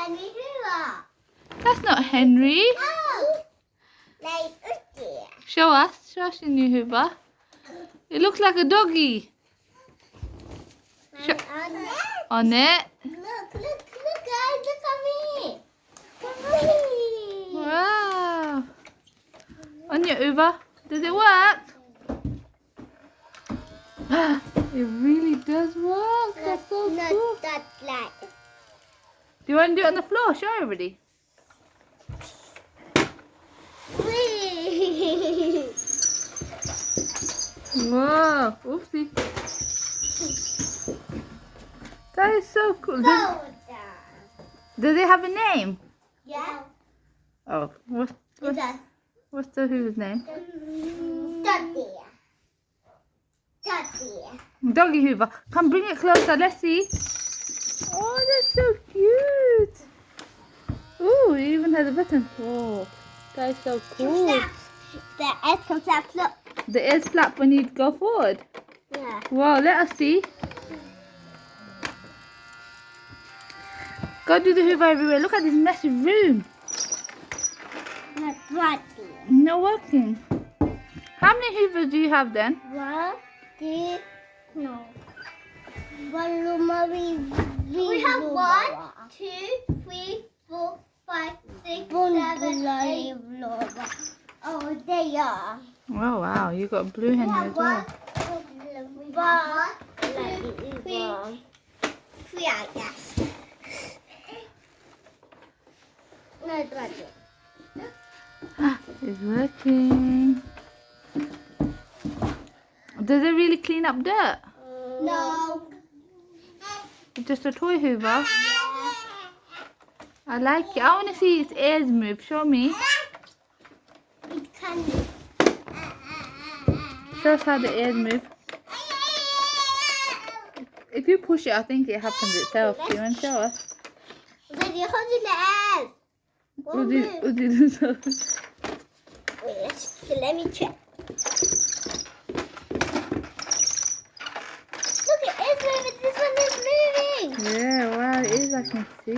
Henry Hoover. That's not Henry. Oh, like Uzzys. Show us your new Hoover. It looks like a doggy. And on it. On it. Look, guys, look at me. Whee! Wow. On your Hoover. Does it work? It really does work. That's so cool. Not that light. Do you want to do it on the floor? Show everybody. Whee! Whoa. Oopsie. That is so cool. Go down. Does it have a name? Yeah. Oh, It does. what's the Hoover's name? Doggy. Doggy. Doggy Hoover. Come bring it closer. Let's see. Oh, that's so cute. Ooh, it even has a button. Whoa, that is so cool. The S comes out. Look. The ears flap when you go forward. Yeah. Wow, let us see. Go do the Hoover everywhere. Look at this massive room. Not working. No working. How many Hoovers do you have then? 1, 2, no. One room we have 1, 2, 3, 4, 5, 6, 7, 8. Oh, they are. Oh wow, you got blue Henry as well. 1, 2, 3, 3, I guess. No, it's working. It's working. Does it really clean up dirt? No. It's just a toy Hoover. I like it. I want to see its ears move. Show me. It can. Show us how the ears move. If you push it, I think it happens itself. Do you want to show us? Then you're holding the ass. Wait, let me check. Look, it is moving. This one is moving. Yeah, wow, it is. I can see